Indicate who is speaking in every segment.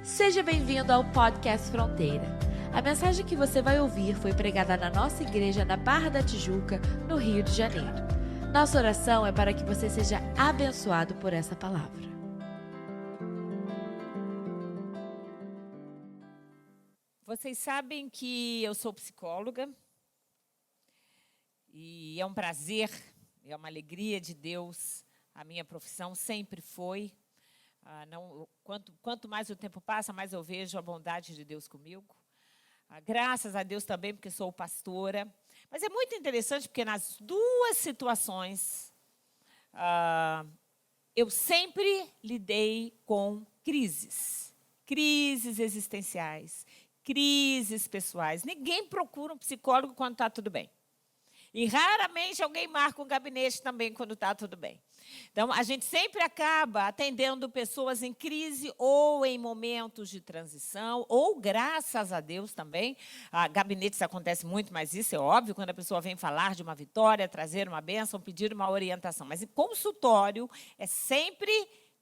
Speaker 1: Seja bem-vindo ao Podcast Fronteira. A mensagem que você vai ouvir foi pregada na nossa igreja na Barra da Tijuca, no Rio de Janeiro. Nossa oração é para que você seja abençoado por essa palavra.
Speaker 2: Vocês sabem que eu sou psicóloga e é um prazer, é uma alegria de Deus. A minha profissão sempre foi. Quanto mais o tempo passa, mais eu vejo a bondade de Deus comigo. Graças a Deus também, porque sou pastora. Mas é muito interessante, porque nas duas situações, eu sempre lidei com crises. Crises existenciais, crises pessoais. Ninguém procura um psicólogo quando está tudo bem. E raramente alguém marca um gabinete também quando está tudo bem. Então, a gente sempre acaba atendendo pessoas em crise ou em momentos de transição, ou, graças a Deus, também. Gabinetes acontece muito, mas isso é óbvio, quando a pessoa vem falar de uma vitória, trazer uma bênção, pedir uma orientação. Mas em consultório é sempre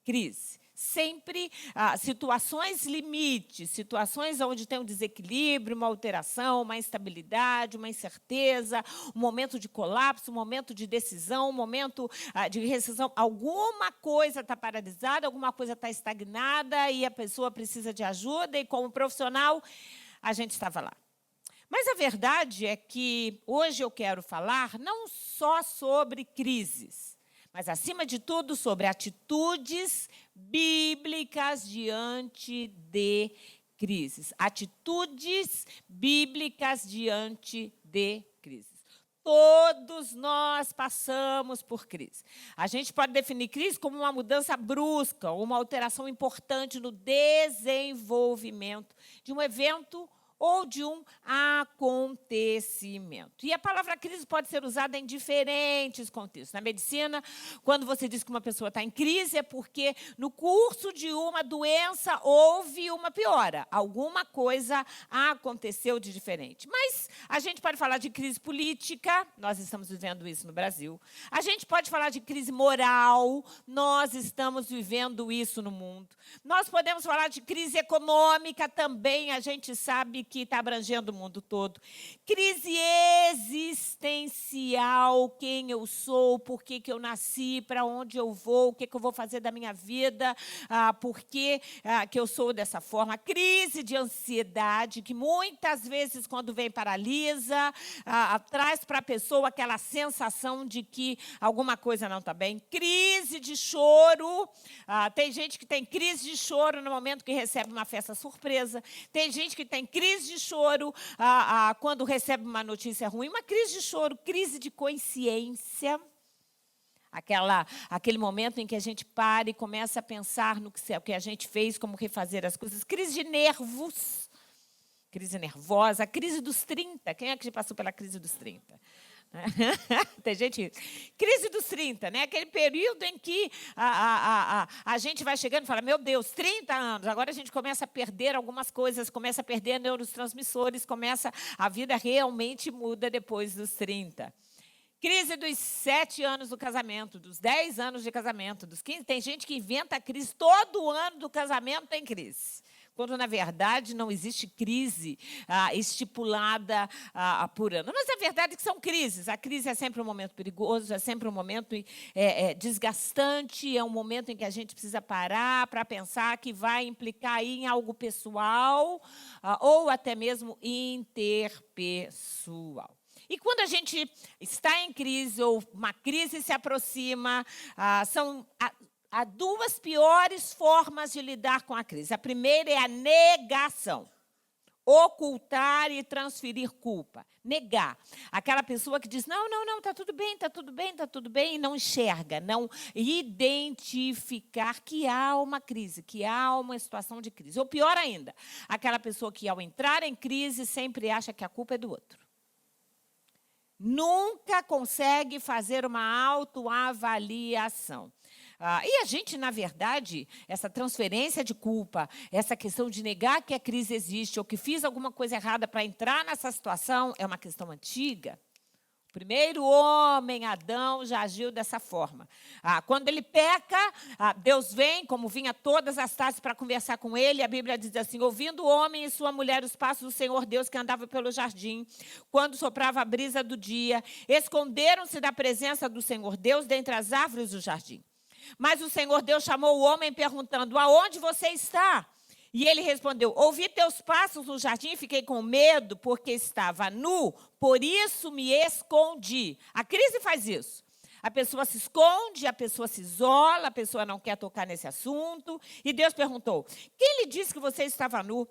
Speaker 2: crise. Sempre situações limites, situações onde tem um desequilíbrio, uma alteração, uma instabilidade, uma incerteza, um momento de colapso, um momento de decisão, um momento de recessão. Alguma coisa está paralisada, alguma coisa está estagnada e a pessoa precisa de ajuda e, como profissional, a gente estava lá. Mas a verdade é que hoje eu quero falar não só sobre crises, mas, acima de tudo, sobre atitudes bíblicas diante de crises. Atitudes bíblicas diante de crises. Todos nós passamos por crise. A gente pode definir crise como uma mudança brusca, uma alteração importante no desenvolvimento de um evento ou de um acontecimento. E a palavra crise pode ser usada em diferentes contextos. Na medicina, quando você diz que uma pessoa está em crise, é porque no curso de uma doença houve uma piora. Alguma coisa aconteceu de diferente. Mas a gente pode falar de crise política, nós estamos vivendo isso no Brasil. A gente pode falar de crise moral, nós estamos vivendo isso no mundo. Nós podemos falar de crise econômica também, a gente sabe que está abrangendo o mundo todo. Crise existencial, quem eu sou, por que eu nasci, para onde eu vou, o que eu vou fazer da minha vida, por que eu sou dessa forma. Crise de ansiedade, que muitas vezes, quando vem, paralisa, traz para a pessoa aquela sensação de que alguma coisa não está bem. Crise de choro. Tem gente que tem crise de choro no momento que recebe uma festa surpresa. Tem gente que tem crise de choro quando recebe uma notícia ruim. Uma crise de choro, crise de consciência. Aquele momento em que a gente para e começa a pensar no que a gente fez, como refazer as coisas. Crise de nervos, crise nervosa, crise dos 30. Quem é que passou pela crise dos 30? Tem gente... Crise dos 30, né? Aquele período em que a gente vai chegando e fala, meu Deus, 30 anos, agora a gente começa a perder algumas coisas, começa a perder neurotransmissores, a vida realmente muda depois dos 30. Crise dos 7 anos do casamento, dos 10 anos de casamento, dos 15. Tem gente que inventa a crise, todo ano do casamento tem crise. Quando, na verdade, não existe crise estipulada por ano. Mas a verdade é que são crises. A crise é sempre um momento perigoso, é sempre um momento desgastante, é um momento em que a gente precisa parar para pensar que vai implicar em algo pessoal ou até mesmo interpessoal. E quando a gente está em crise ou uma crise se aproxima, há duas piores formas de lidar com a crise. A primeira é a negação. Ocultar e transferir culpa. Negar. Aquela pessoa que diz, não, está tudo bem, e não enxerga, não identificar que há uma crise, que há uma situação de crise. Ou pior ainda, aquela pessoa que, ao entrar em crise, sempre acha que a culpa é do outro. Nunca consegue fazer uma autoavaliação. E a gente, na verdade, essa transferência de culpa, essa questão de negar que a crise existe ou que fiz alguma coisa errada para entrar nessa situação, é uma questão antiga. primeiro homem, Adão, já agiu dessa forma. Quando ele peca, Deus vem, como vinha todas as tardes para conversar com ele. A Bíblia diz assim: ouvindo o homem e sua mulher os passos do Senhor Deus que andava pelo jardim, quando soprava a brisa do dia, esconderam-se da presença do Senhor Deus dentre as árvores do jardim. Mas o Senhor Deus chamou o homem perguntando: aonde você está? E ele respondeu: ouvi teus passos no jardim e fiquei com medo, porque estava nu, por isso me escondi. A crise faz isso. A pessoa se esconde, a pessoa se isola, a pessoa não quer tocar nesse assunto. E Deus perguntou: quem lhe disse que você estava nu?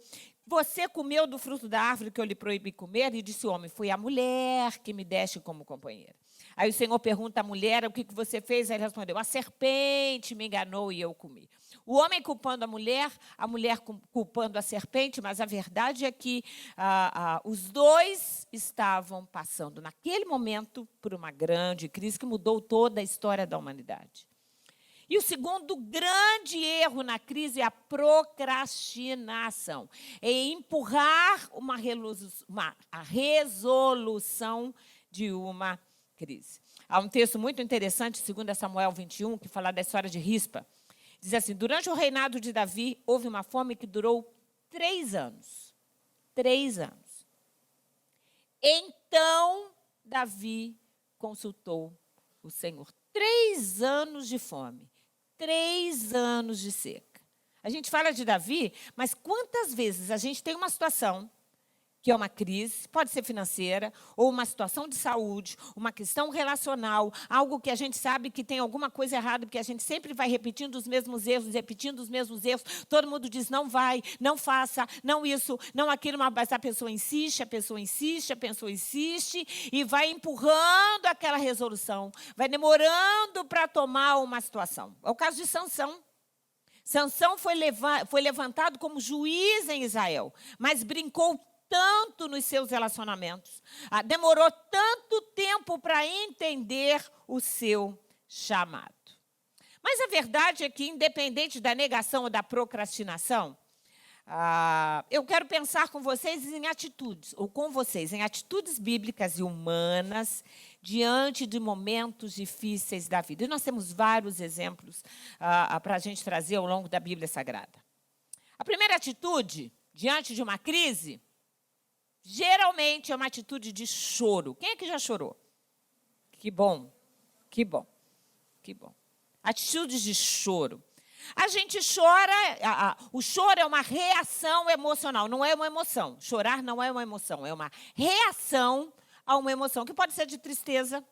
Speaker 2: Você comeu do fruto da árvore que eu lhe proibi comer? E disse o homem: foi a mulher que me deste como companheira. Aí o Senhor pergunta à mulher: o que você fez? Aí ele respondeu: a serpente me enganou e eu comi. O homem culpando a mulher culpando a serpente, mas a verdade é que os dois estavam passando, naquele momento, por uma grande crise que mudou toda a história da humanidade. E o segundo grande erro na crise é a procrastinação. É empurrar a resolução de uma crise. Há um texto muito interessante, 2 Samuel 21, que fala da história de Rispa. Diz assim: durante o reinado de Davi, houve uma fome que durou 3 anos. 3 anos. Então, Davi consultou o Senhor. 3 anos de fome. 3 anos de seca. A gente fala de Davi, mas quantas vezes a gente tem uma situação que é uma crise, pode ser financeira, ou uma situação de saúde, uma questão relacional, algo que a gente sabe que tem alguma coisa errada, porque a gente sempre vai repetindo os mesmos erros, todo mundo diz: não vai, não faça, não isso, não aquilo, mas a pessoa insiste, e vai empurrando aquela resolução, vai demorando para tomar uma situação. É o caso de Sansão. Sansão foi levantado como juiz em Israel, mas brincou tanto nos seus relacionamentos, demorou tanto tempo para entender o seu chamado. Mas a verdade é que, independente da negação ou da procrastinação, eu quero pensar com vocês em atitudes bíblicas e humanas diante de momentos difíceis da vida. E nós temos vários exemplos para a gente trazer ao longo da Bíblia Sagrada. A primeira atitude, diante de uma crise, geralmente é uma atitude de choro. Quem é que já chorou? Que bom, que bom, que bom. Atitudes de choro. A gente chora, o choro é uma reação emocional, não é uma emoção. Chorar não é uma emoção, é uma reação a uma emoção, que pode ser de tristeza,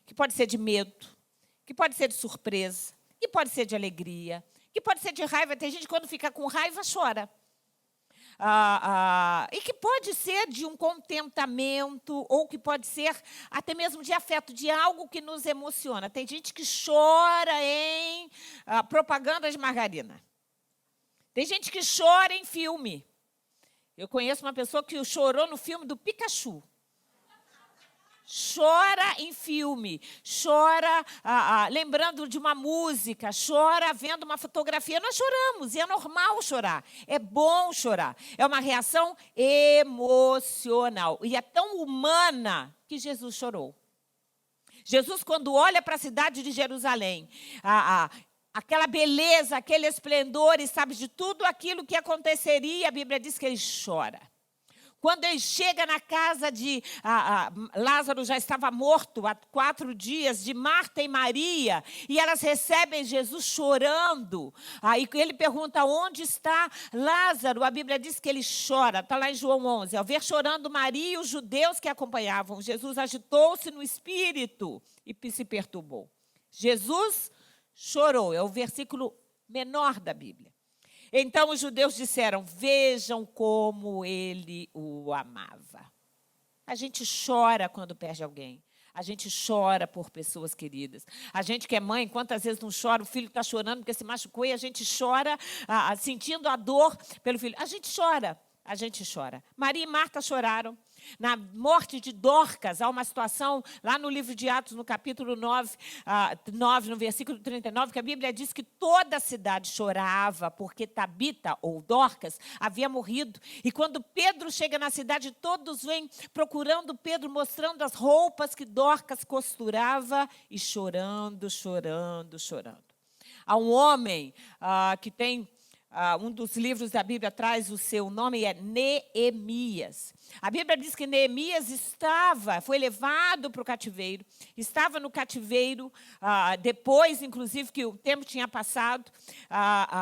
Speaker 2: que pode ser de medo, que pode ser de surpresa, que pode ser de alegria, que pode ser de raiva. Tem gente que quando fica com raiva chora. E que pode ser de um contentamento, ou que pode ser até mesmo de afeto, de algo que nos emociona. Tem gente que chora em propaganda de margarina. Tem gente que chora em filme. Eu conheço uma pessoa que chorou no filme do Pikachu. Chora em filme, chora lembrando de uma música, chora vendo uma fotografia. Nós choramos, e é normal chorar, é bom chorar. É uma reação emocional, e é tão humana que Jesus chorou. Jesus, quando olha para a cidade de Jerusalém, aquela beleza, aquele esplendor, e sabe de tudo aquilo que aconteceria, a Bíblia diz que ele chora. Quando ele chega na casa de Lázaro, já estava morto há 4 dias, de Marta e Maria, e elas recebem Jesus chorando. Aí ele pergunta: onde está Lázaro? A Bíblia diz que ele chora, está lá em João 11. Ao ver chorando Maria e os judeus que acompanhavam, Jesus agitou-se no espírito e se perturbou. Jesus chorou, é o versículo menor da Bíblia. Então os judeus disseram: vejam como ele o amava. A gente chora quando perde alguém. A gente chora por pessoas queridas. A gente que é mãe, quantas vezes não chora? O filho está chorando porque se machucou e a gente chora, sentindo a dor pelo filho. A gente chora. Maria e Marta choraram. Na morte de Dorcas, há uma situação lá no livro de Atos, no capítulo 9, no versículo 39, que a Bíblia diz que toda a cidade chorava porque Tabita, ou Dorcas, havia morrido. E quando Pedro chega na cidade, todos vêm procurando Pedro, mostrando as roupas que Dorcas costurava e chorando, chorando, chorando. Há um homem que tem... um dos livros da Bíblia traz o seu nome, é Neemias. A Bíblia diz que Neemias foi levado para o cativeiro, estava no cativeiro, depois, inclusive, que o tempo tinha passado.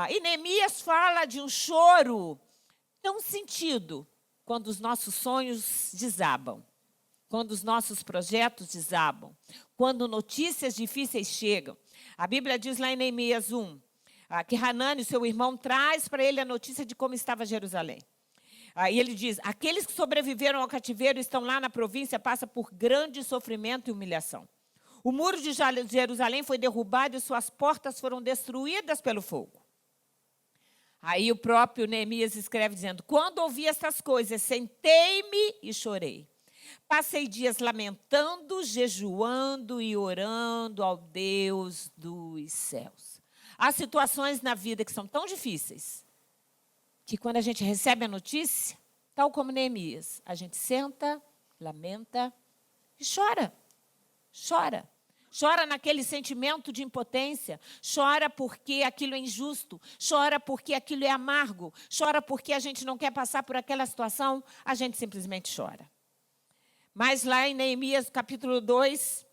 Speaker 2: E Neemias fala de um choro tão sentido quando os nossos sonhos desabam, quando os nossos projetos desabam, quando notícias difíceis chegam. A Bíblia diz lá em Neemias 1, que Hanani, seu irmão, traz para ele a notícia de como estava Jerusalém. E ele diz, aqueles que sobreviveram ao cativeiro estão lá na província, passam por grande sofrimento e humilhação. O muro de Jerusalém foi derrubado e suas portas foram destruídas pelo fogo. Aí o próprio Neemias escreve dizendo, quando ouvi essas coisas, sentei-me e chorei. Passei dias lamentando, jejuando e orando ao Deus dos céus. Há situações na vida que são tão difíceis, que quando a gente recebe a notícia, tal como Neemias, a gente senta, lamenta e chora. Chora. Chora naquele sentimento de impotência, chora porque aquilo é injusto, chora porque aquilo é amargo, chora porque a gente não quer passar por aquela situação, a gente simplesmente chora. Mas lá em Neemias, capítulo 2,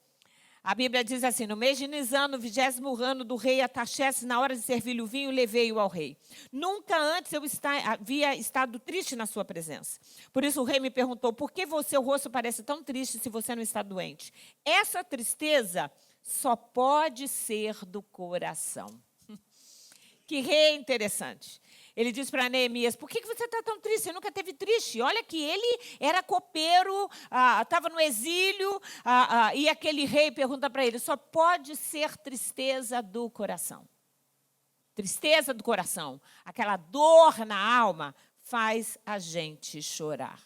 Speaker 2: a Bíblia diz assim, no mês de Nisan, no 20º ano do rei Artaxerxes, na hora de servir-lhe o vinho, levei-o ao rei. Nunca antes eu havia estado triste na sua presença. Por isso o rei me perguntou, por que seu rosto parece tão triste se você não está doente? Essa tristeza só pode ser do coração. Que rei interessante. Ele diz para Neemias, por que você está tão triste? Você nunca teve triste. Olha que ele era copeiro, estava no exílio, e aquele rei pergunta para ele, só pode ser tristeza do coração. Tristeza do coração, aquela dor na alma, faz a gente chorar.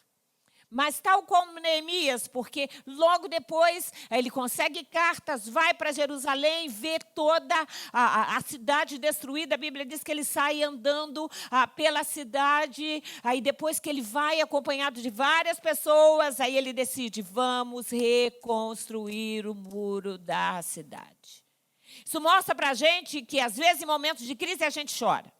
Speaker 2: Mas tal como Neemias, porque logo depois ele consegue cartas, vai para Jerusalém, vê toda a cidade destruída. A Bíblia diz que ele sai andando pela cidade, aí depois que ele vai acompanhado de várias pessoas, aí ele decide, vamos reconstruir o muro da cidade. Isso mostra para a gente que às vezes em momentos de crise a gente chora.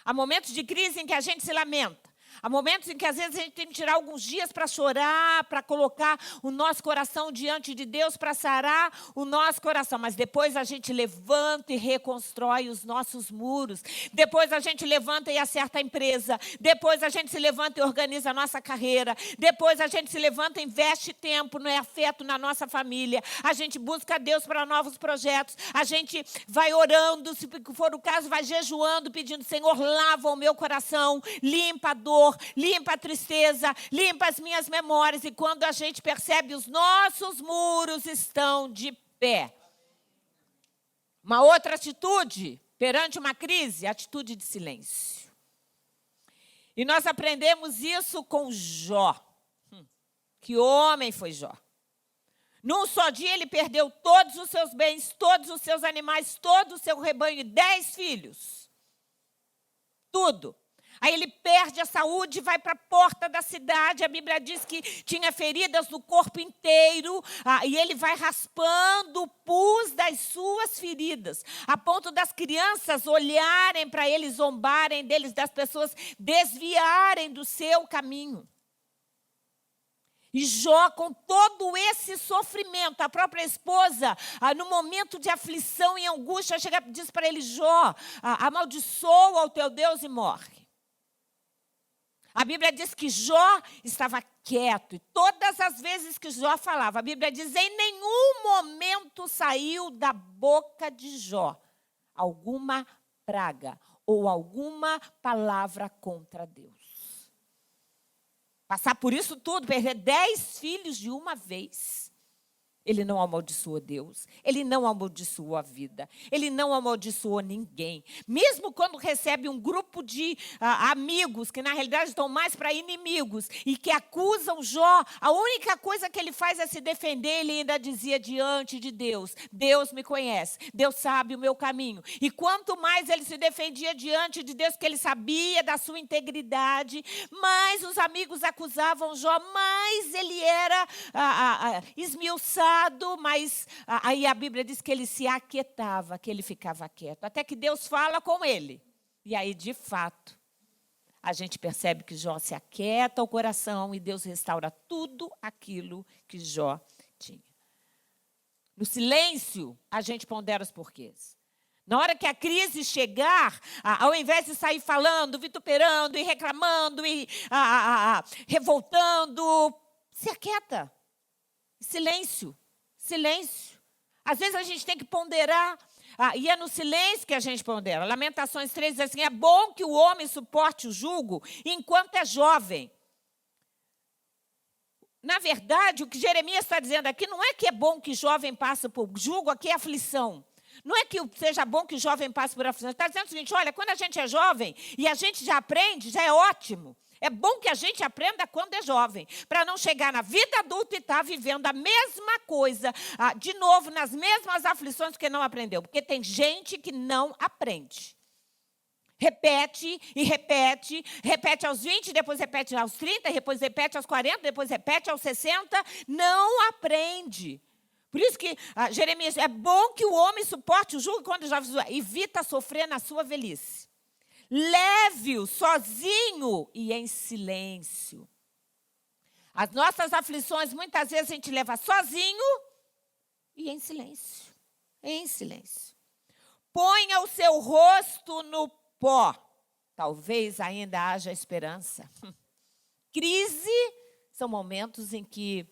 Speaker 2: Há momentos de crise em que a gente se lamenta. Há momentos em que, às vezes, a gente tem que tirar alguns dias para chorar, para colocar o nosso coração diante de Deus, para sarar o nosso coração. Mas depois a gente levanta e reconstrói os nossos muros. Depois a gente levanta e acerta a empresa. Depois a gente se levanta e organiza a nossa carreira. Depois a gente se levanta e investe tempo, não é afeto na nossa família. A gente busca Deus para novos projetos. A gente vai orando, se for o caso, vai jejuando, pedindo, Senhor, lava o meu coração, limpa a dor, limpa a tristeza, limpa as minhas memórias. E quando a gente percebe, os nossos muros estão de pé. Uma outra atitude perante uma crise, atitude de silêncio. E nós aprendemos isso com Jó. Que homem foi Jó. Num só dia ele perdeu todos os seus bens, todos os seus animais, todo o seu rebanho e 10 filhos. Tudo. Aí ele perde a saúde e vai para a porta da cidade. A Bíblia diz que tinha feridas no corpo inteiro. E ele vai raspando o pus das suas feridas. A ponto das crianças olharem para ele, zombarem deles, das pessoas desviarem do seu caminho. E Jó, com todo esse sofrimento, a própria esposa, no momento de aflição e angústia, chega e diz para ele, Jó, amaldiçoa o teu Deus e morre. A Bíblia diz que Jó estava quieto. E todas as vezes que Jó falava, a Bíblia diz, em nenhum momento saiu da boca de Jó alguma praga ou alguma palavra contra Deus. Passar por isso tudo, perder 10 filhos de uma vez. Ele não amaldiçoou Deus, ele não amaldiçoou a vida, ele não amaldiçoou ninguém. Mesmo quando recebe um grupo de amigos, que na realidade estão mais para inimigos, e que acusam Jó, a única coisa que ele faz é se defender. Ele ainda dizia diante de Deus: Deus me conhece, Deus sabe o meu caminho. E quanto mais ele se defendia diante de Deus, que ele sabia da sua integridade, mais os amigos acusavam Jó, mais ele era esmiuçado. Mas aí a Bíblia diz que ele se aquietava, que ele ficava quieto, até que Deus fala com ele. E aí, de fato, a gente percebe que Jó se aquieta o coração e Deus restaura tudo aquilo que Jó tinha. No silêncio, a gente pondera os porquês. Na hora que a crise chegar, ao invés de sair falando, vituperando e reclamando e revoltando, se aquieta. Silêncio. Silêncio. Às vezes a gente tem que ponderar, e é no silêncio que a gente pondera. Lamentações 3 diz assim: é bom que o homem suporte o jugo enquanto é jovem. Na verdade, o que Jeremias está dizendo aqui não é que é bom que jovem passe por jugo, aqui é aflição. Não é que seja bom que jovem passe por aflição. Está dizendo o seguinte: olha, quando a gente é jovem e a gente já aprende, já é ótimo. É bom que a gente aprenda quando é jovem, para não chegar na vida adulta e estar vivendo a mesma coisa, de novo, nas mesmas aflições que não aprendeu. Porque tem gente que não aprende. Repete e repete, repete aos 20, depois repete aos 30, depois repete aos 40, depois repete aos 60, não aprende. Por isso que Jeremias, é bom que o homem suporte o jugo quando já evita sofrer na sua velhice. Leve-o sozinho e em silêncio. As nossas aflições, muitas vezes, a gente leva sozinho e em silêncio. Em silêncio. Ponha o seu rosto no pó. Talvez ainda haja esperança. Crise são momentos em que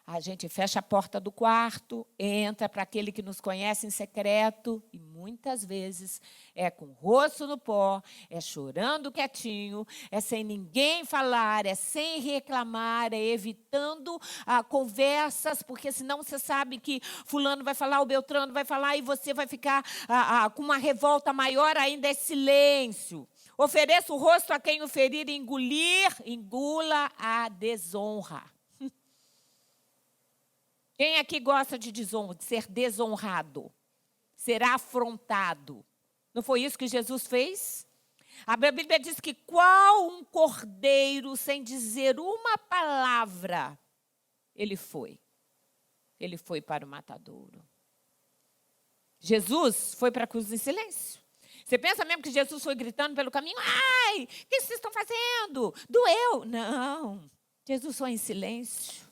Speaker 2: a gente fecha a porta do quarto, entra para aquele que nos conhece em secreto e muitas vezes é com o rosto no pó, é chorando quietinho, é sem ninguém falar, é sem reclamar, é evitando conversas, porque senão você sabe que fulano vai falar, o Beltrano vai falar e você vai ficar com uma revolta maior ainda. É silêncio. Ofereça o rosto a quem o ferir e engula a desonra. Quem aqui gosta de ser desonrado? Ser afrontado? Não foi isso que Jesus fez? A Bíblia diz que qual um cordeiro, sem dizer uma palavra, ele foi. Ele foi para o matadouro. Jesus foi para a cruz em silêncio. Você pensa mesmo que Jesus foi gritando pelo caminho? Ai, o que vocês estão fazendo? Doeu? Não. Jesus foi em silêncio.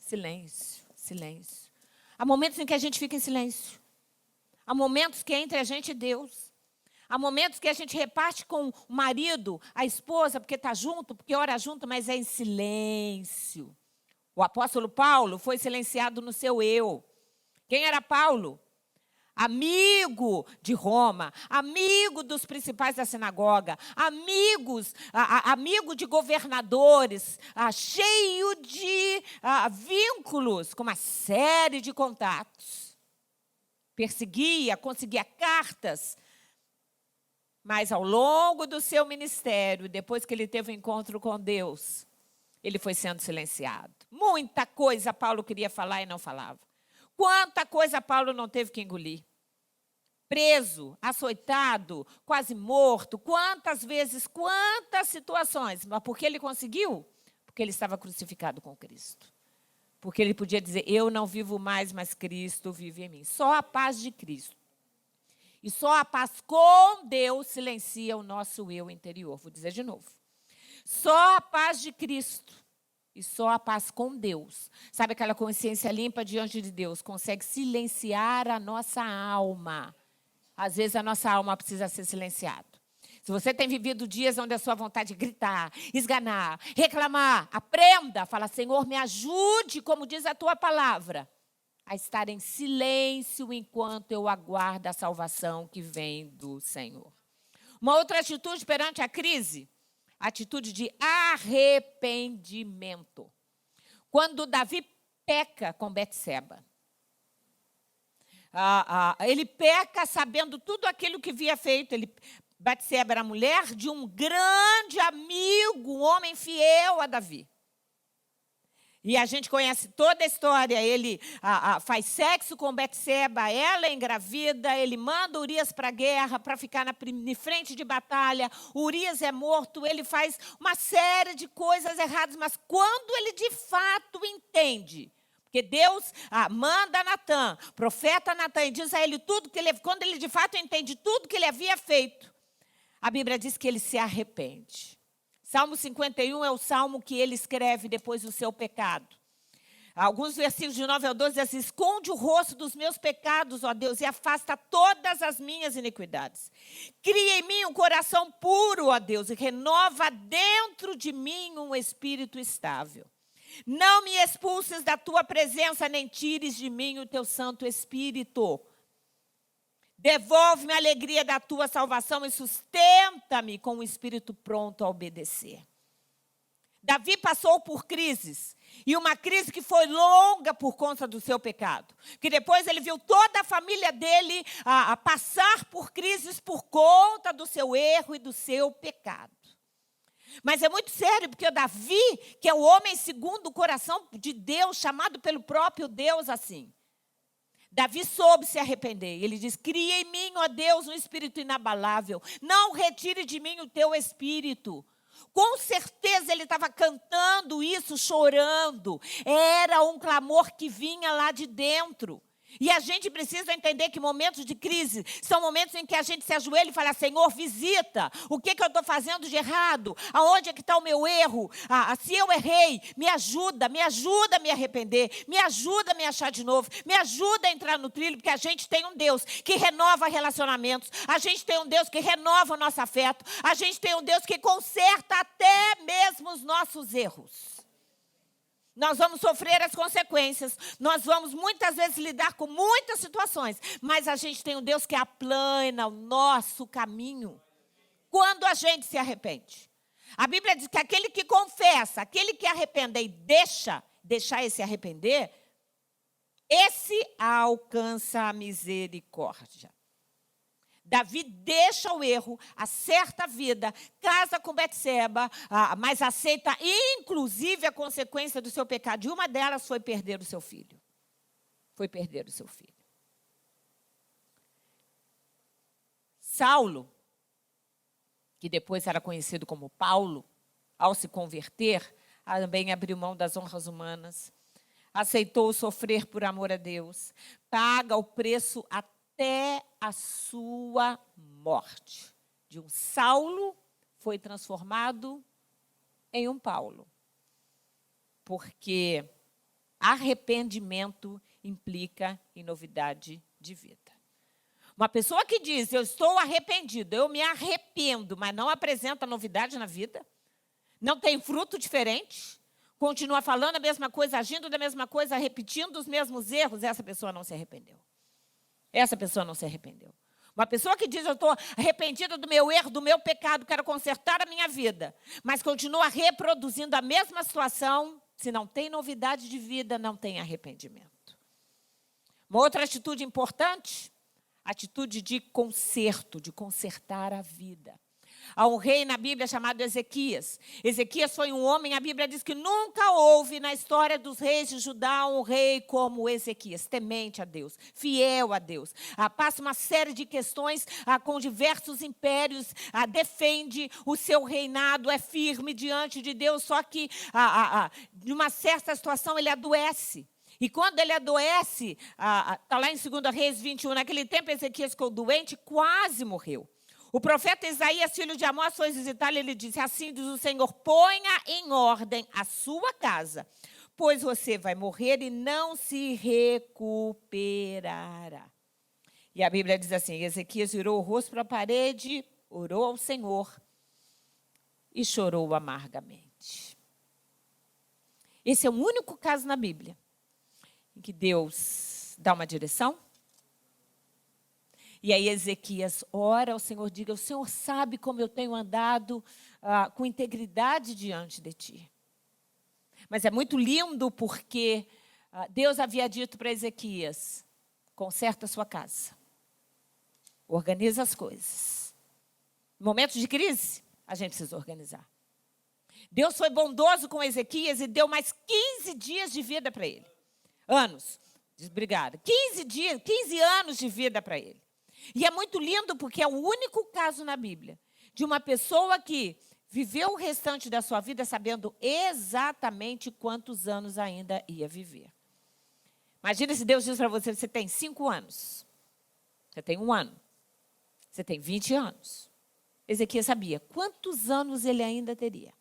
Speaker 2: Silêncio. Silêncio. Há momentos em que a gente fica em silêncio. Há momentos que é entre a gente e Deus. Há momentos que a gente reparte com o marido, a esposa, porque está junto, porque ora junto, mas é em silêncio. O apóstolo Paulo foi silenciado no seu eu. Quem era Paulo? Amigo de Roma, amigo dos principais da sinagoga, amigo de governadores, cheio de vínculos, com uma série de contatos. Perseguia, conseguia cartas. Mas ao longo do seu ministério, depois que ele teve um encontro com Deus, ele foi sendo silenciado. Muita coisa Paulo queria falar e não falava. Quanta coisa Paulo não teve que engolir. Preso, açoitado, quase morto. Quantas vezes, quantas situações. Mas por que ele conseguiu? Porque ele estava crucificado com Cristo. Porque ele podia dizer: eu não vivo mais, mas Cristo vive em mim. Só a paz de Cristo. E só a paz com Deus silencia o nosso eu interior. Vou dizer de novo. Só a paz de Cristo e só a paz com Deus, sabe, aquela consciência limpa diante de Deus, consegue silenciar a nossa alma. Às vezes a nossa alma precisa ser silenciada. Se você tem vivido dias onde a sua vontade de gritar, esganar, reclamar, aprenda, fala: Senhor, me ajude, como diz a tua palavra, a estar em silêncio enquanto eu aguardo a salvação que vem do Senhor. Uma outra atitude perante a crise, atitude de arrependimento. Quando Davi peca com Betseba. Ele peca sabendo tudo aquilo que havia feito. Betseba era mulher de um grande amigo, um homem fiel a Davi. E a gente conhece toda a história. Ele faz sexo com Betseba, ela é engravida, ele manda Urias para a guerra, para ficar na frente de batalha. Urias é morto, ele faz uma série de coisas erradas, mas quando ele de fato entende, porque Deus manda Natã, profeta Natã, e diz a ele tudo que ele, quando ele de fato entende tudo que ele havia feito, a Bíblia diz que ele se arrepende. Salmo 51 é o salmo que ele escreve depois do seu pecado. Alguns versículos de 9 ao 12 diz assim: esconde o rosto dos meus pecados, ó Deus, e afasta todas as minhas iniquidades. Cria em mim um coração puro, ó Deus, e renova dentro de mim um espírito estável. Não me expulses da tua presença, nem tires de mim o teu Santo Espírito. Devolve-me a alegria da tua salvação e sustenta-me com o espírito pronto a obedecer. Davi passou por crises, e uma crise que foi longa por conta do seu pecado. Que depois ele viu toda a família dele a passar por crises por conta do seu erro e do seu pecado. Mas é muito sério, porque o Davi, que é o homem segundo o coração de Deus, chamado pelo próprio Deus assim, Davi soube se arrepender. Ele diz: cria em mim, ó Deus, um espírito inabalável. Não retire de mim o teu espírito. Com certeza ele estava cantando isso, chorando. Era um clamor que vinha lá de dentro. E a gente precisa entender que momentos de crise são momentos em que a gente se ajoelha e fala: Senhor, visita. O que eu estou fazendo de errado? Aonde é que está o meu erro? Se eu errei, me ajuda a me arrepender. Me ajuda a me achar de novo. Me ajuda a entrar no trilho, porque a gente tem um Deus que renova relacionamentos. A gente tem um Deus que renova o nosso afeto. A gente tem um Deus que conserta até mesmo os nossos erros. Nós vamos sofrer as consequências, nós vamos muitas vezes lidar com muitas situações, mas a gente tem um Deus que aplana o nosso caminho quando a gente se arrepende. A Bíblia diz que aquele que confessa, aquele que arrepende e deixar esse arrepender, esse alcança a misericórdia. Davi deixa o erro, acerta a vida, casa com Betseba, mas aceita inclusive a consequência do seu pecado. E uma delas foi perder o seu filho. Saulo, que depois era conhecido como Paulo, ao se converter, também abriu mão das honras humanas, aceitou sofrer por amor a Deus, paga o preço até a sua morte. De um Saulo foi transformado em um Paulo. Porque arrependimento implica em novidade de vida. Uma pessoa que diz: eu estou arrependido, eu me arrependo, mas não apresenta novidade na vida, não tem fruto diferente, continua falando a mesma coisa, agindo da mesma coisa, repetindo os mesmos erros, essa pessoa não se arrependeu. Uma pessoa que diz: eu estou arrependida do meu erro, do meu pecado, quero consertar a minha vida, mas continua reproduzindo a mesma situação, se não tem novidade de vida, não tem arrependimento. Uma outra atitude importante, atitude de conserto, de consertar a vida. Há um rei na Bíblia chamado Ezequias. Ezequias foi um homem, a Bíblia diz que nunca houve na história dos reis de Judá um rei como Ezequias, temente a Deus, fiel a Deus. Passa uma série de questões com diversos impérios, defende o seu reinado, é firme diante de Deus, só que de uma certa situação ele adoece. E quando ele adoece, está lá em 2 Reis 21, naquele tempo Ezequias ficou doente, quase morreu. O profeta Isaías, filho de Amós, foi visitá-lo e ele disse: assim diz o Senhor, ponha em ordem a sua casa, pois você vai morrer e não se recuperará. E a Bíblia diz assim: Ezequias virou o rosto para a parede, orou ao Senhor e chorou amargamente. Esse é o único caso na Bíblia em que Deus dá uma direção. E aí Ezequias ora ao Senhor, diga: o Senhor sabe como eu tenho andado com integridade diante de ti. Mas é muito lindo porque Deus havia dito para Ezequias: conserta a sua casa, organiza as coisas. Em momentos de crise, a gente precisa organizar. Deus foi bondoso com Ezequias e deu mais 15 dias de vida para ele. Anos. Obrigada. 15 anos de vida para ele. E é muito lindo porque é o único caso na Bíblia de uma pessoa que viveu o restante da sua vida sabendo exatamente quantos anos ainda ia viver. Imagina se Deus diz para você: você tem 5 anos. Você tem 1 ano. Você tem 20 anos. Ezequias sabia quantos anos ele ainda teria.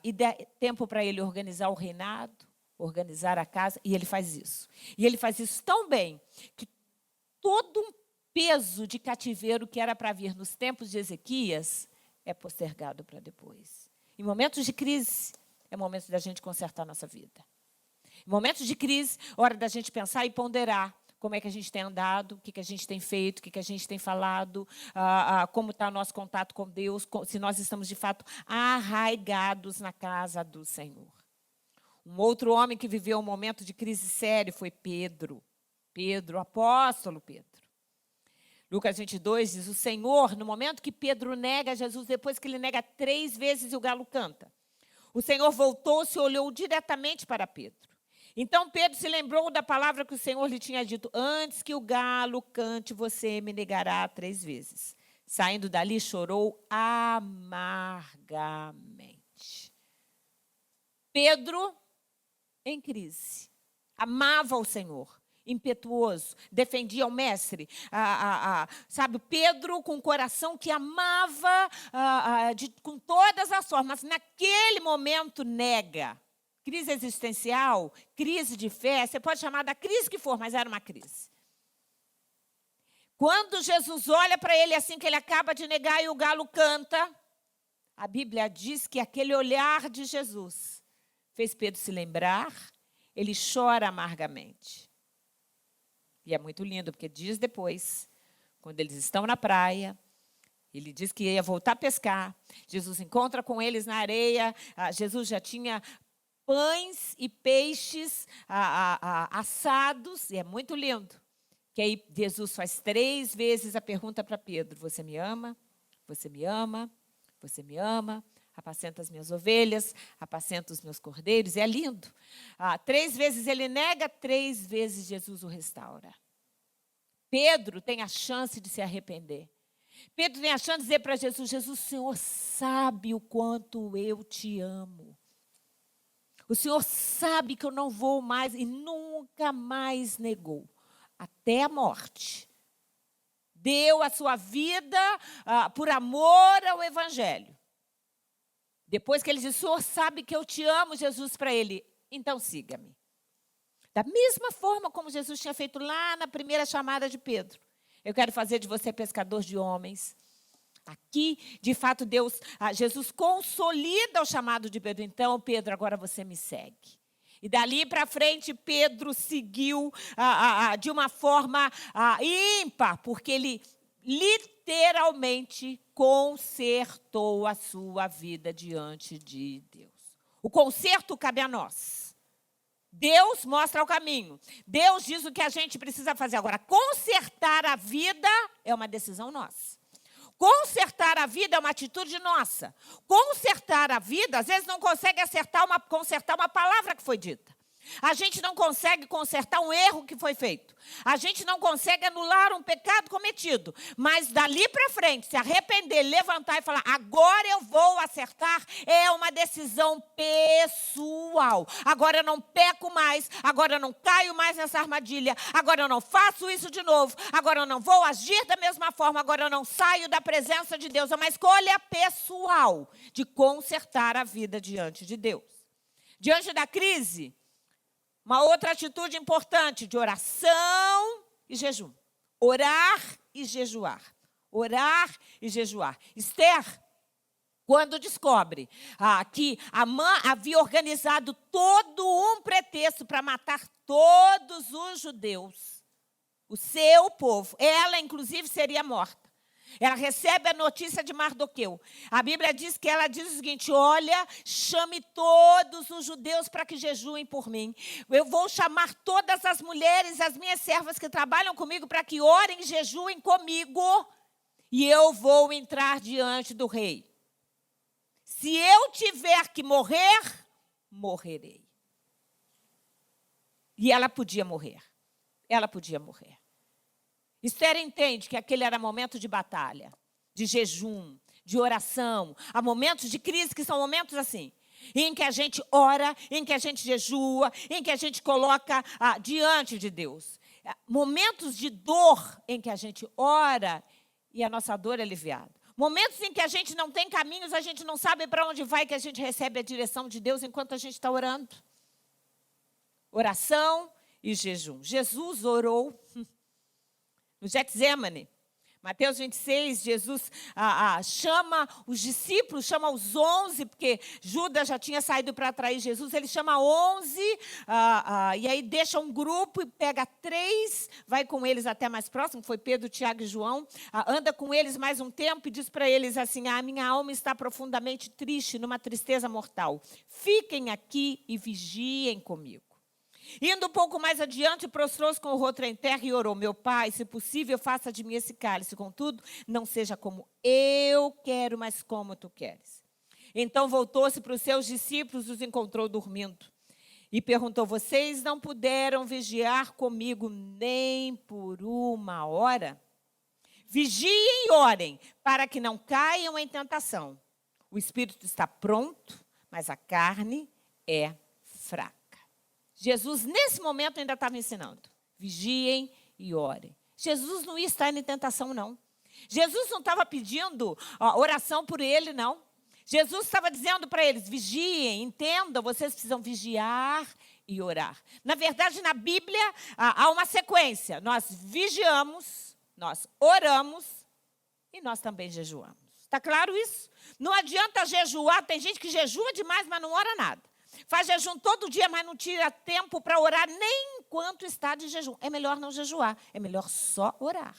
Speaker 2: E dá tempo para ele organizar o reinado, organizar a casa, e ele faz isso. E ele faz isso tão bem que todo um peso de cativeiro que era para vir nos tempos de Ezequias é postergado para depois. Em momentos de crise, é momento da gente consertar a nossa vida. Em momentos de crise, hora da gente pensar e ponderar como é que a gente tem andado, o que a gente tem feito, o que a gente tem falado, como está o nosso contato com Deus, se nós estamos, de fato, arraigados na casa do Senhor. Um outro homem que viveu um momento de crise sério foi Pedro. Pedro, o apóstolo Pedro. Lucas 22 diz: o Senhor, no momento que Pedro nega Jesus, depois que ele nega 3 vezes e o galo canta, o Senhor voltou-se e olhou diretamente para Pedro. Então Pedro se lembrou da palavra que o Senhor lhe tinha dito: antes que o galo cante, você me negará 3 vezes. Saindo dali, chorou amargamente. Pedro, em crise, amava o Senhor, impetuoso, defendia o mestre. Sabe, Pedro com um coração que amava com todas as formas, naquele momento nega. Crise existencial, crise de fé, você pode chamar da crise que for, mas era uma crise. Quando Jesus olha para ele assim que ele acaba de negar e o galo canta, a Bíblia diz que aquele olhar de Jesus fez Pedro se lembrar, ele chora amargamente. E é muito lindo, porque dias depois, quando eles estão na praia, ele diz que ia voltar a pescar, Jesus encontra com eles na areia, Jesus já tinha pães e peixes assados, e é muito lindo. Que aí Jesus faz 3 vezes a pergunta para Pedro: você me ama? Você me ama? Você me ama? Apacenta as minhas ovelhas, apacenta os meus cordeiros. E é lindo. 3 vezes ele nega, 3 vezes Jesus o restaura. Pedro tem a chance de se arrepender. Pedro tem a chance de dizer para Jesus: Jesus, o Senhor sabe o quanto eu te amo. O Senhor sabe que eu não vou mais, e nunca mais negou, até a morte. Deu a sua vida por amor ao Evangelho. Depois que ele disse: o Senhor sabe que eu te amo, Jesus para ele: então siga-me. Da mesma forma como Jesus tinha feito lá na primeira chamada de Pedro. Eu quero fazer de você pescador de homens. Aqui, de fato, Jesus consolida o chamado de Pedro. Então, Pedro, agora você me segue. E dali para frente, Pedro seguiu de uma forma ímpar, porque ele literalmente consertou a sua vida diante de Deus. O conserto cabe a nós. Deus mostra o caminho. Deus diz o que a gente precisa fazer. Agora, consertar a vida é uma decisão nossa. Consertar a vida é uma atitude nossa. Consertar a vida, às vezes não consegue consertar uma palavra que foi dita. A gente não consegue consertar um erro que foi feito. A gente não consegue anular um pecado cometido. Mas dali para frente, se arrepender, levantar e falar: agora eu vou acertar, é uma decisão pessoal. Agora eu não peco mais, agora eu não caio mais nessa armadilha, agora eu não faço isso de novo, agora eu não vou agir da mesma forma, agora eu não saio da presença de Deus. É uma escolha pessoal de consertar a vida diante de Deus. Diante da crise, uma outra atitude importante de oração e jejum. Orar e jejuar. Orar e jejuar. Esther, quando descobre que Amã havia organizado todo um pretexto para matar todos os judeus, o seu povo, ela inclusive seria morta. Ela recebe a notícia de Mardoqueu. A Bíblia diz que ela diz o seguinte: olha, chame todos os judeus para que jejuem por mim. Eu vou chamar todas as mulheres, as minhas servas que trabalham comigo, para que orem e jejuem comigo. E eu vou entrar diante do rei. Se eu tiver que morrer, morrerei. E ela podia morrer. Ela podia morrer. Esther entende que aquele era momento de batalha, de jejum, de oração. Há momentos de crise que são momentos assim, em que a gente ora, em que a gente jejua, em que a gente coloca diante de Deus. Momentos de dor em que a gente ora e a nossa dor é aliviada. Momentos em que a gente não tem caminhos, a gente não sabe para onde vai, que a gente recebe a direção de Deus enquanto a gente está orando. Oração e jejum. Jesus orou no Getsemane. Mateus 26, Jesus chama os discípulos, chama os 11, porque Judas já tinha saído para atrair Jesus. Ele chama 11, e aí deixa um grupo e pega 3, vai com eles até mais próximo, foi Pedro, Tiago e João, anda com eles mais um tempo e diz para eles assim: a minha alma está profundamente triste, numa tristeza mortal. Fiquem aqui e vigiem comigo. Indo um pouco mais adiante, prostrou-se com o rosto em terra e orou: meu Pai, se possível, faça de mim esse cálice. Contudo, não seja como eu quero, mas como tu queres. Então voltou-se para os seus discípulos, os encontrou dormindo. E perguntou: vocês não puderam vigiar comigo nem por 1 hora? Vigiem e orem, para que não caiam em tentação. O espírito está pronto, mas a carne é fraca. Jesus, nesse momento, ainda estava ensinando: vigiem e orem. Jesus não ia estar em tentação, não. Jesus não estava pedindo oração por ele, não. Jesus estava dizendo para eles: vigiem, entendam, vocês precisam vigiar e orar. Na verdade, na Bíblia, há uma sequência. Nós vigiamos, nós oramos e nós também jejuamos. Está claro isso? Não adianta jejuar, tem gente que jejua demais, mas não ora nada. Faz jejum todo dia, mas não tira tempo para orar nem enquanto está de jejum. É melhor não jejuar, é melhor só orar.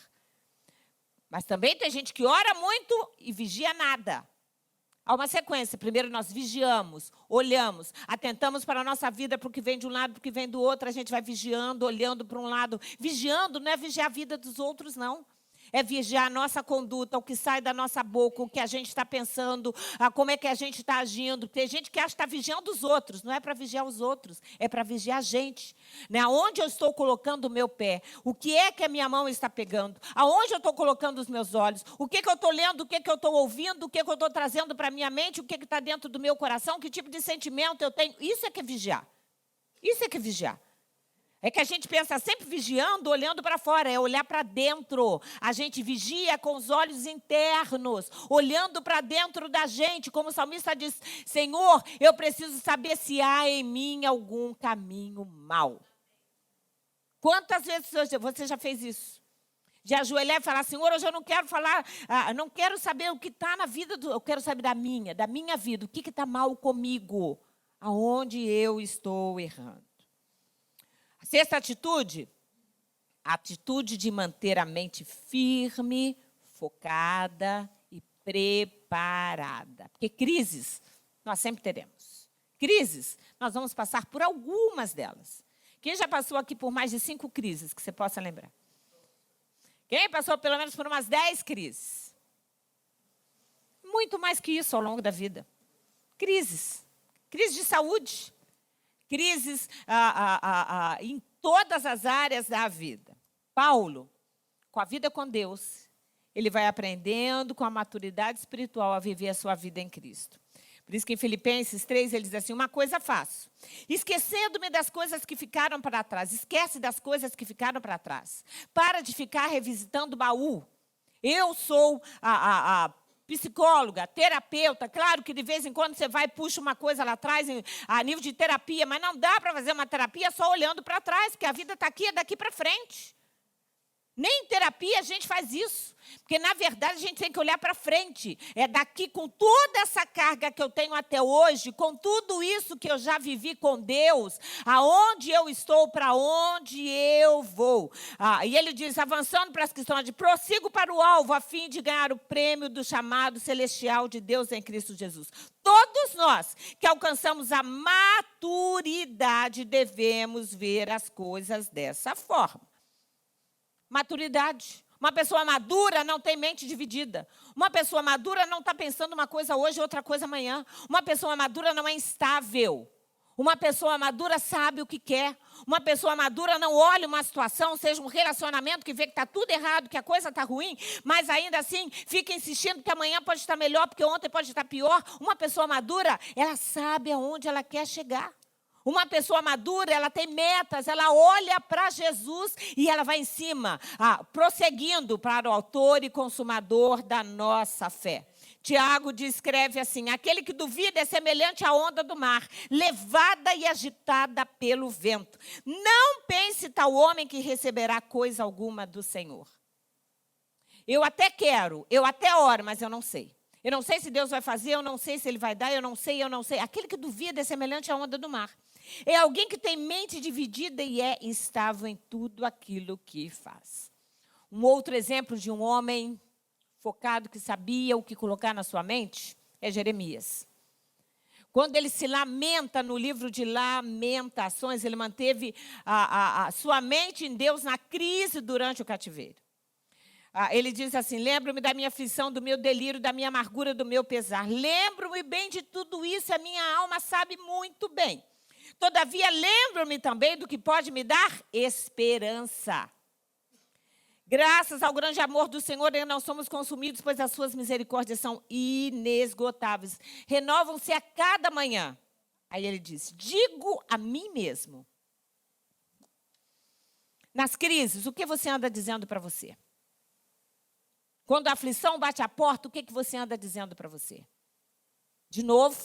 Speaker 2: Mas também tem gente que ora muito e vigia nada. Há uma sequência. Primeiro nós vigiamos, olhamos, atentamos para a nossa vida, para o que vem de um lado, para o que vem do outro. A gente vai vigiando, olhando para um lado. Vigiando não é vigiar a vida dos outros, não. É vigiar a nossa conduta, o que sai da nossa boca, o que a gente está pensando, como é que a gente está agindo. Tem gente que acha que está vigiando os outros. Não é para vigiar os outros, é para vigiar a gente. Né? Aonde eu estou colocando o meu pé? O que é que a minha mão está pegando? Aonde eu estou colocando os meus olhos? O que eu estou lendo? O que eu estou ouvindo? O que eu estou trazendo para a minha mente? O que está dentro do meu coração? Que tipo de sentimento eu tenho? Isso é que é vigiar. Isso é que é vigiar. É que a gente pensa sempre vigiando, olhando para fora, é olhar para dentro. A gente vigia com os olhos internos, olhando para dentro da gente, como o salmista diz: Senhor, eu preciso saber se há em mim algum caminho mau. Quantas vezes você já fez isso? De ajoelhar e falar: Senhor, hoje eu não quero falar, não quero saber o que está na vida, eu quero saber da minha vida, o que está mal comigo, aonde eu estou errando. A sexta atitude, a atitude de manter a mente firme, focada e preparada. Porque crises nós sempre teremos. Crises, nós vamos passar por algumas delas. Quem já passou aqui por mais de 5 crises que você possa lembrar? Quem passou pelo menos por umas 10 crises? Muito mais que isso ao longo da vida. Crises. Crise de saúde. Crises em todas as áreas da vida. Paulo, com a vida com Deus, ele vai aprendendo com a maturidade espiritual a viver a sua vida em Cristo. Por isso que em Filipenses 3 ele diz assim: uma coisa faço, esquecendo-me das coisas que ficaram para trás. Esquece das coisas que ficaram para trás. Para de ficar revisitando o baú. Eu sou psicóloga, terapeuta. Claro que de vez em quando você vai e puxa uma coisa lá atrás, a nível de terapia, mas não dá para fazer uma terapia só olhando para trás, porque a vida está aqui, é daqui para frente. Nem em terapia a gente faz isso. Porque, na verdade, a gente tem que olhar para frente. É daqui, com toda essa carga que eu tenho até hoje, com tudo isso que eu já vivi com Deus, aonde eu estou, para onde eu vou. E ele diz, avançando para as questões de prossigo para o alvo, a fim de ganhar o prêmio do chamado celestial de Deus em Cristo Jesus. Todos nós que alcançamos a maturidade devemos ver as coisas dessa forma. Maturidade. Uma pessoa madura não tem mente dividida. Uma pessoa madura não está pensando uma coisa hoje e outra coisa amanhã. Uma pessoa madura não é instável. Uma pessoa madura sabe o que quer. Uma pessoa madura não olha uma situação, seja um relacionamento que vê que está tudo errado, que a coisa está ruim, mas ainda assim fica insistindo que amanhã pode estar melhor, porque ontem pode estar pior. Uma pessoa madura, ela sabe aonde ela quer chegar. Uma pessoa madura, ela tem metas, ela olha para Jesus e ela vai em cima, prosseguindo para o autor e consumador da nossa fé. Tiago descreve assim, aquele que duvida é semelhante à onda do mar, levada e agitada pelo vento. Não pense tal homem que receberá coisa alguma do Senhor. Eu até quero, eu até oro, mas eu não sei. Eu não sei se Deus vai fazer, eu não sei se Ele vai dar, eu não sei. Aquele que duvida é semelhante à onda do mar. É alguém que tem mente dividida e é instável em tudo aquilo que faz. Um outro exemplo de um homem focado que sabia o que colocar na sua mente é Jeremias. Quando ele se lamenta no livro de Lamentações, ele manteve a sua mente em Deus na crise durante o cativeiro. Ele diz assim, lembro-me da minha aflição, do meu delírio, da minha amargura, do meu pesar. Lembro-me bem de tudo isso, a minha alma sabe muito bem. Todavia, lembro-me também do que pode me dar esperança. Graças ao grande amor do Senhor, não somos consumidos, pois as suas misericórdias são inesgotáveis. Renovam-se a cada manhã. Aí ele diz, digo a mim mesmo. Nas crises, o que você anda dizendo para você? Quando a aflição bate a porta, o que você anda dizendo para você? De novo,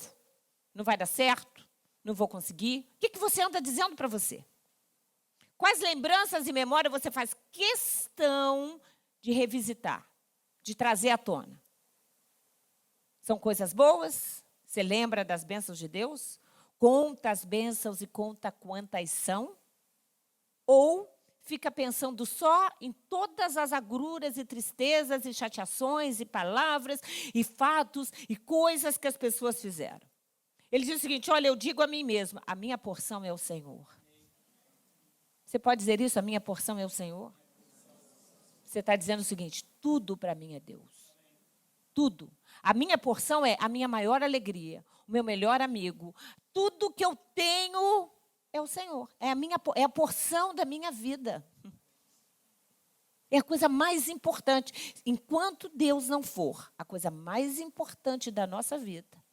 Speaker 2: não vai dar certo, não vou conseguir. O que você anda dizendo para você? Quais lembranças e memória você faz questão de revisitar, de trazer à tona? São coisas boas? Você lembra das bênçãos de Deus? Conta as bênçãos e conta quantas são? Ou fica pensando só em todas as agruras e tristezas e chateações e palavras e fatos e coisas que as pessoas fizeram? Ele diz o seguinte, olha, eu digo a mim mesmo, a minha porção é o Senhor. Você pode dizer isso? A minha porção é o Senhor? Você está dizendo o seguinte, tudo para mim é Deus. Tudo. A minha porção é a minha maior alegria, o meu melhor amigo. Tudo que eu tenho é o Senhor. É a porção da minha vida. É a coisa mais importante. Enquanto Deus não for a coisa mais importante da nossa vida,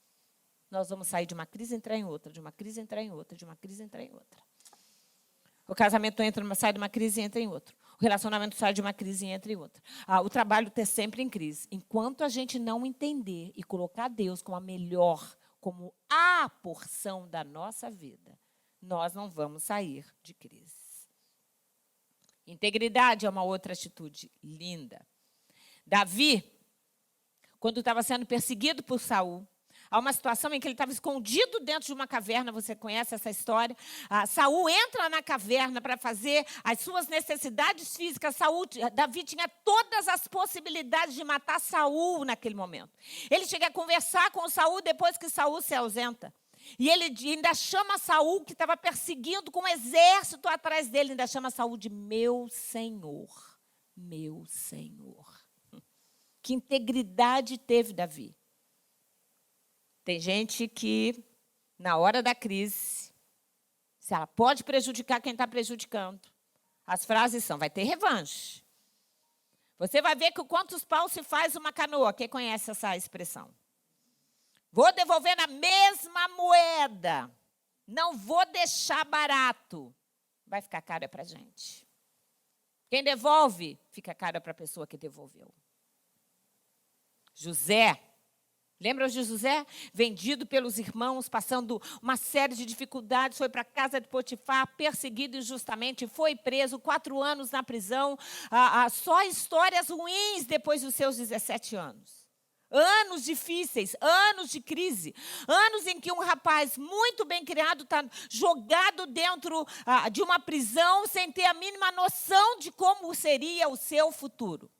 Speaker 2: nós vamos sair de uma crise e entrar em outra, de uma crise e entrar em outra, de uma crise e entrar em outra. O casamento sai de uma crise e entra em outra. O relacionamento sai de uma crise e entra em outra. O trabalho está sempre em crise. Enquanto a gente não entender e colocar Deus como a melhor, como a porção da nossa vida, nós não vamos sair de crise. Integridade é uma outra atitude linda. Davi, quando estava sendo perseguido por Saul, há uma situação em que ele estava escondido dentro de uma caverna, você conhece essa história? Saul entra na caverna para fazer as suas necessidades físicas. Davi tinha todas as possibilidades de matar Saul naquele momento. Ele chega a conversar com Saul depois que Saul se ausenta. E ele ainda chama Saul, que estava perseguindo com um exército atrás dele, ainda chama Saul de meu Senhor. Meu Senhor. Que integridade teve Davi. Tem gente que, na hora da crise, se ela pode prejudicar quem está prejudicando, as frases são, vai ter revanche. Você vai ver que quantos paus se faz uma canoa. Quem conhece essa expressão? Vou devolver na mesma moeda. Não vou deixar barato. Vai ficar caro para a gente. Quem devolve, fica caro para a pessoa que devolveu. José Lembra de José? Vendido pelos irmãos, passando uma série de dificuldades, foi para a casa de Potifar, perseguido injustamente, foi preso, 4 anos na prisão. Só histórias ruins depois dos seus 17 anos. Anos difíceis, anos de crise, anos em que um rapaz muito bem criado está jogado dentro de uma prisão sem ter a mínima noção de como seria o seu futuro.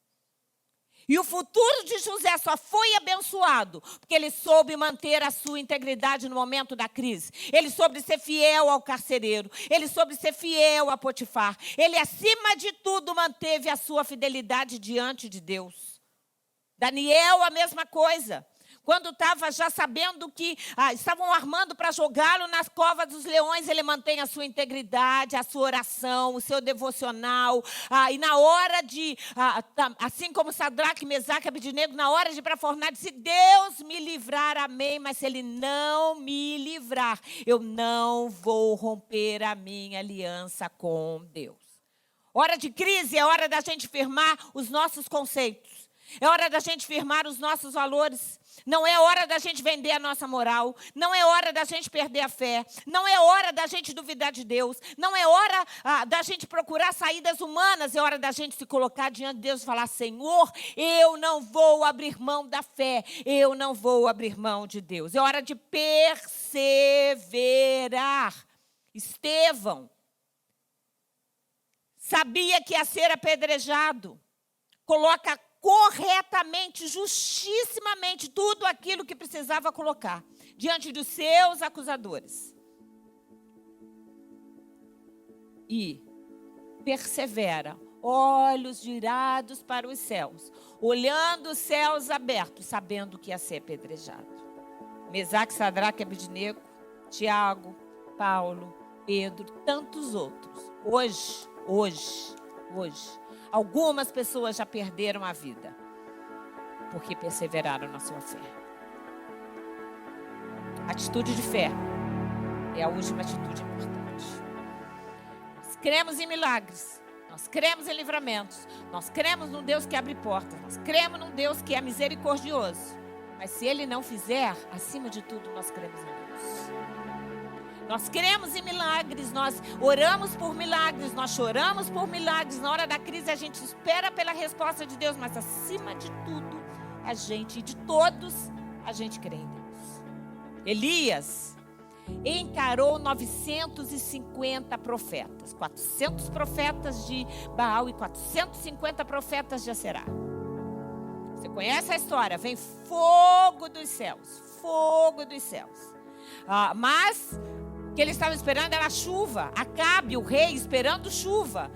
Speaker 2: E o futuro de José só foi abençoado porque ele soube manter a sua integridade no momento da crise. Ele soube ser fiel ao carcereiro. Ele soube ser fiel a Potifar. Ele, acima de tudo, manteve a sua fidelidade diante de Deus. Daniel, a mesma coisa. Quando estava já sabendo que estavam armando para jogá-lo nas covas dos leões, ele mantém a sua integridade, a sua oração, o seu devocional. E na hora de, assim como Sadraque, Mesaque e Abednego, na hora de ir para a fornalha, se Deus me livrar, amém. Mas se Ele não me livrar, eu não vou romper a minha aliança com Deus. Hora de crise é hora da gente firmar os nossos conceitos. É hora da gente firmar os nossos valores. Não é hora da gente vender a nossa moral. Não é hora da gente perder a fé. Não é hora da gente duvidar de Deus. Não é hora da gente procurar saídas humanas. É hora da gente se colocar diante de Deus e falar: Senhor, eu não vou abrir mão da fé. Eu não vou abrir mão de Deus. É hora de perseverar. Estevão sabia que ia ser apedrejado. Coloca corretamente, justissimamente, tudo aquilo que precisava colocar diante dos seus acusadores. E persevera, olhos virados para os céus, olhando os céus abertos, sabendo que ia ser apedrejado. Mesaque, Sadraque, Abednego, Tiago, Paulo, Pedro, tantos outros. Hoje, algumas pessoas já perderam a vida porque perseveraram na sua fé. Atitude de fé é a última atitude importante. Nós cremos em milagres, nós cremos em livramentos, nós cremos num Deus que abre portas, nós cremos num Deus que é misericordioso. Mas se Ele não fizer, acima de tudo, nós cremos em Deus. Nós cremos em milagres, nós oramos por milagres, nós choramos por milagres. Na hora da crise a gente espera pela resposta de Deus, mas acima de tudo, de todos, a gente crê em Deus. Elias encarou 950 profetas, 400 profetas de Baal e 450 profetas de Aserá. Você conhece a história? Vem fogo dos céus, mas o que eles estavam esperando era chuva. Acabe, o rei, esperando chuva.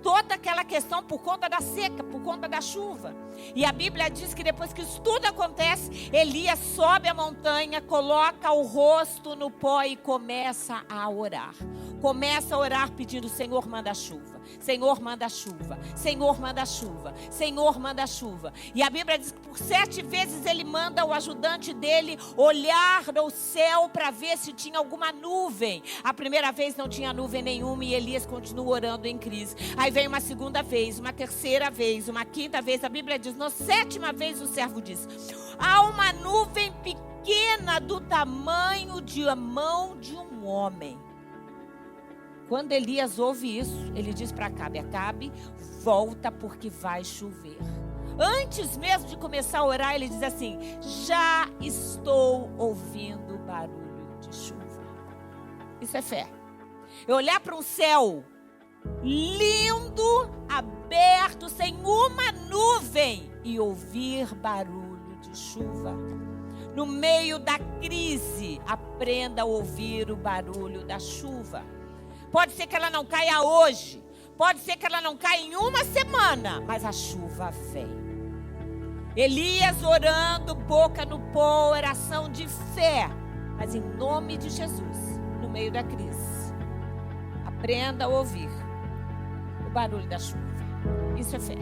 Speaker 2: Toda aquela questão por conta da seca, por conta da chuva. E a Bíblia diz que depois que isso tudo acontece, Elias sobe a montanha, coloca o rosto no pó e começa a orar. Começa a orar pedindo: Senhor, manda chuva. Senhor, manda chuva. Senhor, manda chuva. Senhor, manda chuva. E a Bíblia diz que por 7 vezes ele manda o ajudante dele olhar no céu para ver se tinha alguma nuvem. A primeira vez não tinha nuvem nenhuma e Elias continua orando em crise. Aí vem uma segunda vez, uma terceira vez, uma quinta vez. A Bíblia diz, na 7ª vez o servo diz: há uma nuvem pequena do tamanho de a mão de um homem. Quando Elias ouve isso, ele diz para Acabe: Acabe, volta porque vai chover. Antes mesmo de começar a orar, ele diz assim: já estou ouvindo barulho de chuva. Isso é fé. É olhar para um céu lindo, aberto, sem uma nuvem, e ouvir barulho de chuva. No meio da crise, aprenda a ouvir o barulho da chuva. Pode ser que ela não caia hoje, pode ser que ela não caia em uma semana, mas a chuva vem. Elias orando, boca no pó, oração de fé, mas em nome de Jesus, no meio da crise, aprenda a ouvir o barulho da chuva. Isso é fé,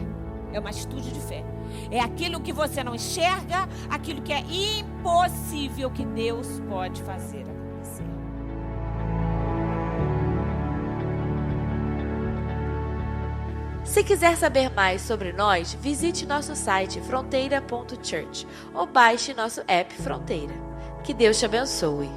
Speaker 2: é uma atitude de fé. É aquilo que você não enxerga, aquilo que é impossível que Deus pode fazer acontecer.
Speaker 1: Se quiser saber mais sobre nós, visite nosso site fronteira.church ou baixe nosso app Fronteira. Que Deus te abençoe.